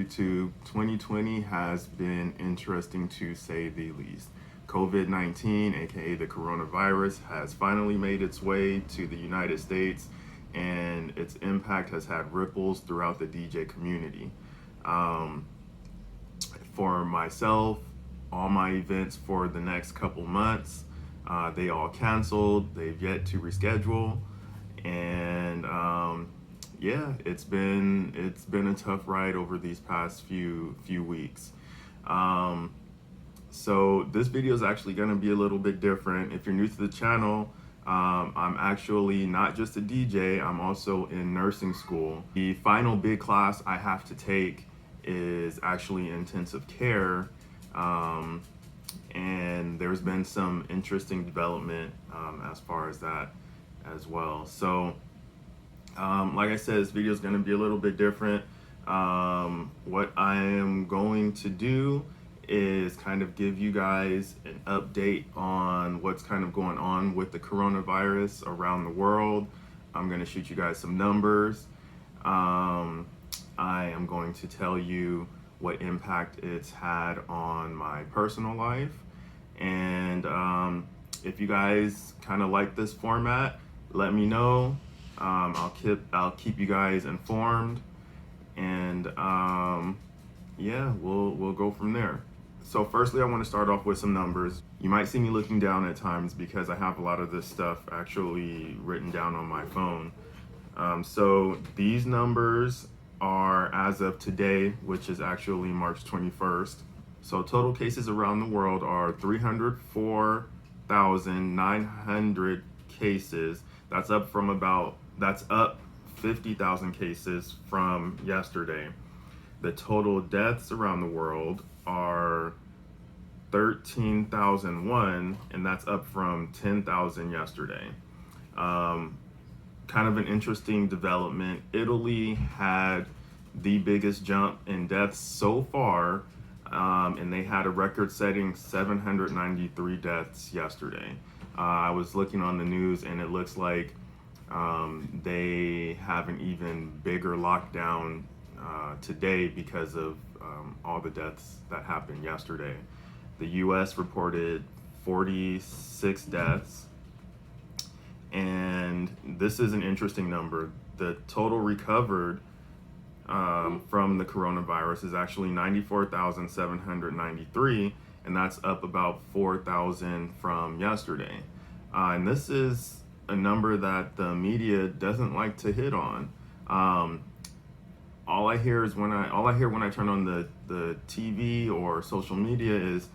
YouTube. 2020 has been interesting to say the least. COVID-19, aka the coronavirus, has finally made its way to the United States, and its impact has had ripples throughout the DJ community. For myself, all my events for the next couple months, they all canceled. They've yet to reschedule, and yeah, it's been a tough ride over these past few weeks. So this video is actually going to be a little bit different. If you're new to the channel, I'm actually not just a DJ, I'm also in nursing school. The final big class I have to take is actually intensive care, and there's been some interesting development as far as that as well. So like I said, this video is going to be a little bit different. What I am going to do is kind of give you guys an update on what's kind of going on with the coronavirus around the world. I'm going to shoot you guys some numbers. I am going to tell you what impact it's had on my personal life. And if you guys kind of like this format, let me know. I'll keep you guys informed, and yeah, we'll go from there. So firstly, I want to start off with some numbers. You might see me looking down at times because I have a lot of this stuff actually written down on my phone. So these numbers are as of today, which is actually March 21st. So total cases around the world are 304,900 cases. That's up 50,000 cases from yesterday. The total deaths around the world are 13,001, and that's up from 10,000 yesterday. Kind of an interesting development. Italy had the biggest jump in deaths so far, and they had a record-setting 793 deaths yesterday. I was looking on the news, and it looks like they have an even bigger lockdown today because of all the deaths that happened yesterday. The US reported 46 deaths, and this is an interesting number. The total recovered from the coronavirus is actually 94,793, and that's up about 4,000 from yesterday. And this is a number that the media doesn't like to hit on. All I hear when I turn on the TV or social media is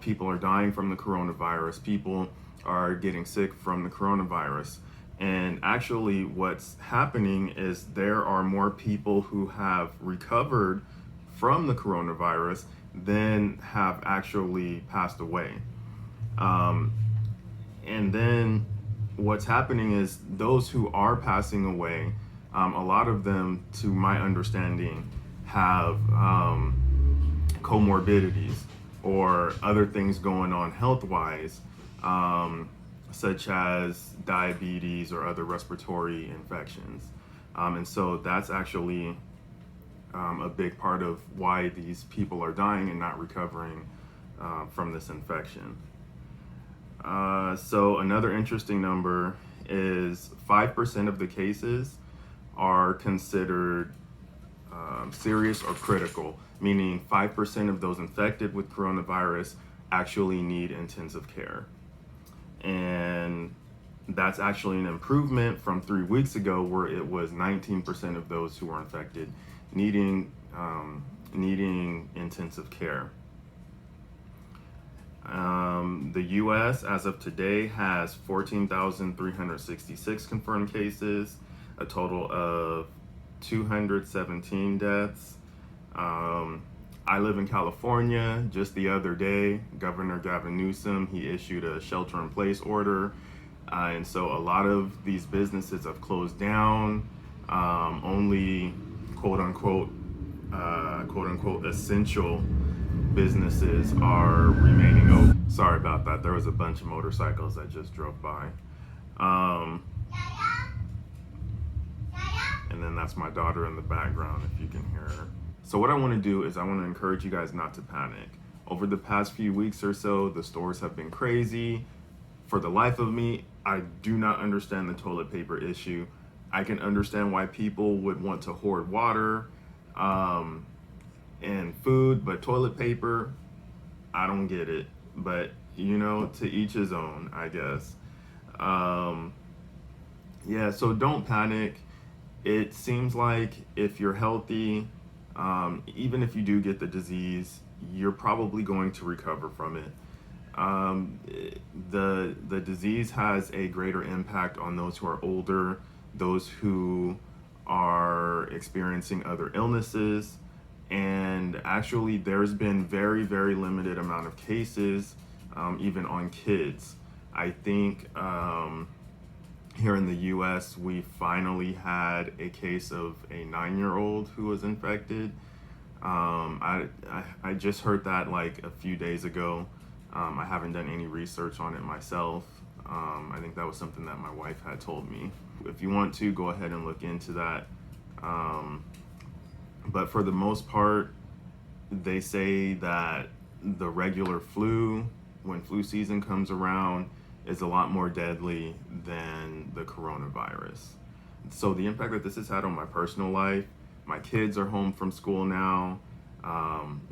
people are dying from the coronavirus. People are getting sick from the coronavirus. And actually what's happening is there are more people who have recovered from the coronavirus than have actually passed away. And then what's happening is those who are passing away, a lot of them, to my understanding, have comorbidities or other things going on health-wise, such as diabetes or other respiratory infections. And so that's actually a big part of why these people are dying and not recovering from this infection. So another interesting number is 5% of the cases are considered serious or critical, meaning 5% of those infected with coronavirus actually need intensive care. And that's actually an improvement from 3 weeks ago, where it was 19% of those who were infected needing intensive care. The US, as of today, has 14,366 confirmed cases, a total of 217 deaths. I live in California. Just the other day, Governor Gavin Newsom, he issued a shelter-in-place order, and so a lot of these businesses have closed down. Only quote-unquote essential businesses are remaining open. Sorry about that. There was a bunch of motorcycles that just drove by. And then that's my daughter in the background, if you can hear her. So what I want to do is I want to encourage you guys not to panic. Over the past few weeks or so, the stores have been crazy. For the life of me, I do not understand the toilet paper issue. I can understand why people would want to hoard water and food, but toilet paper, I don't get it. But to each his own, I guess. Um, yeah, so don't panic. It seems like if you're healthy, even if you do get the disease, you're probably going to recover from it. The disease has a greater impact on those who are older, those who are experiencing other illnesses, and actually there's been very, very limited amount of cases, even on kids. I think here in the US, we finally had a case of a 9-year-old who was infected. I just heard that like a few days ago. I haven't done any research on it myself. I think that was something that my wife had told me. If you want to, go ahead and look into that. But for the most part, they say that the regular flu, when flu season comes around, is a lot more deadly than the coronavirus. So the impact that this has had on my personal life, my kids are home from school now.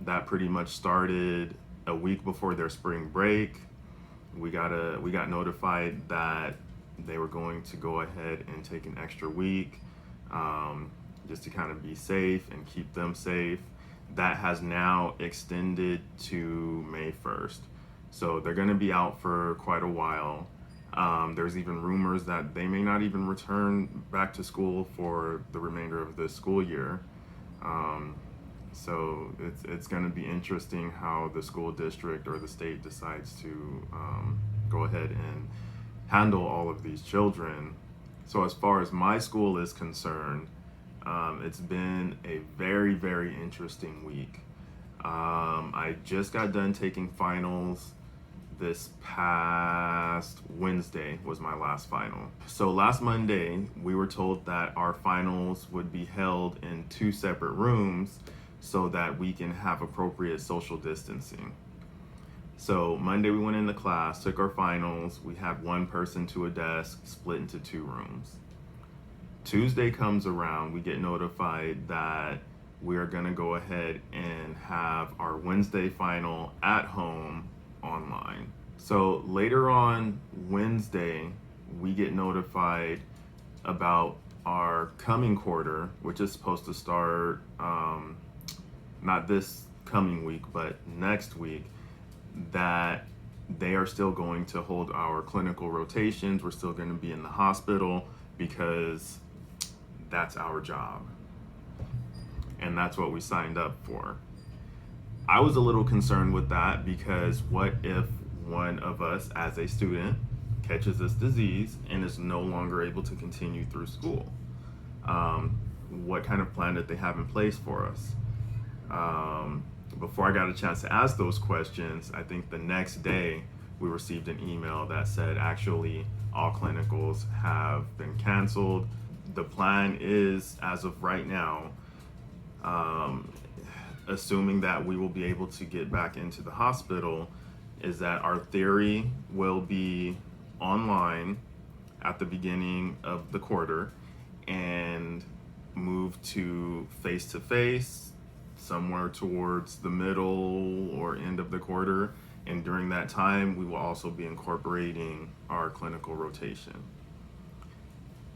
That pretty much started a week before their spring break. We got notified that they were going to go ahead and take an extra week, just to kind of be safe and keep them safe. That has now extended to May 1st. So they're going to be out for quite a while. There's even rumors that they may not even return back to school for the remainder of the school year. So it's going to be interesting how the school district or the state decides to go ahead and handle all of these children. So as far as my school is concerned, it's been a very, very interesting week. I just got done taking finals. This past Wednesday was my last final. So last Monday, we were told that our finals would be held in 2 separate rooms so that we can have appropriate social distancing. So Monday we went into class, took our finals. We had 1 person to a desk, split into 2 rooms. Tuesday comes around, we get notified that we are gonna go ahead and have our Wednesday final at home online. So later on Wednesday, we get notified about our coming quarter, which is supposed to start not this coming week, but next week, that they are still going to hold our clinical rotations. We're still going to be in the hospital because that's our job. And that's what we signed up for. I was a little concerned with that because what if one of us as a student catches this disease and is no longer able to continue through school? What kind of plan did they have in place for us? Before I got a chance to ask those questions, I think the next day we received an email that said actually all clinicals have been canceled. The plan is, as of right now, assuming that we will be able to get back into the hospital, is that our theory will be online at the beginning of the quarter and move to face-to-face somewhere towards the middle or end of the quarter. And during that time, we will also be incorporating our clinical rotation.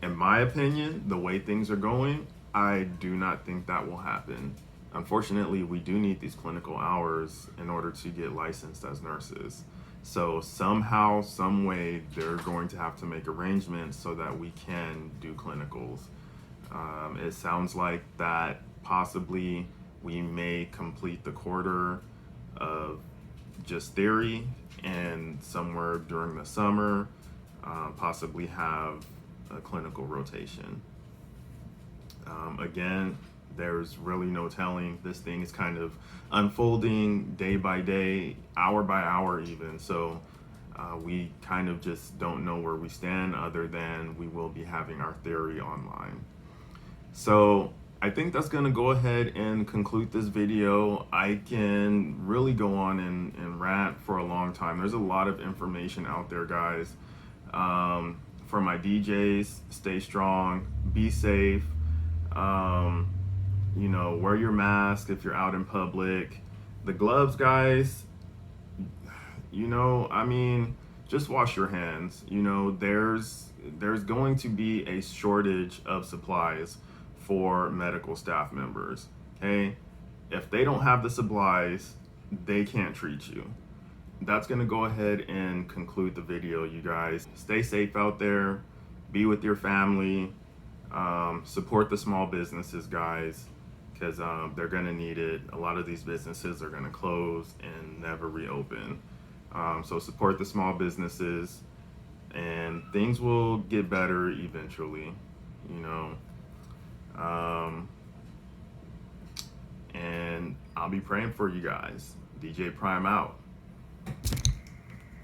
In my opinion, the way things are going, I do not think that will happen. Unfortunately, we do need these clinical hours in order to get licensed as nurses. So somehow, some way, they're going to have to make arrangements so that we can do clinicals. It sounds like that possibly we may complete the quarter of just theory and somewhere during the summer, possibly have a clinical rotation. Again, there's really no telling. This thing is kind of unfolding day by day, hour by hour even. So we kind of just don't know where we stand other than we will be having our theory online. So I think that's gonna go ahead and conclude this video. I can really go on and rant for a long time. There's a lot of information out there, guys. For my DJs, stay strong, be safe. You know, wear your mask if you're out in public. The gloves, guys, you know, I mean, just wash your hands. You know, there's going to be a shortage of supplies for medical staff members. Okay, if they don't have the supplies, they can't treat you. That's gonna go ahead and conclude the video, you guys. Stay safe out there, be with your family, support the small businesses, guys, because they're gonna need it. A lot of these businesses are gonna close and never reopen. So support the small businesses, and things will get better eventually, you know. And I'll be praying for you guys. DJ Prime out.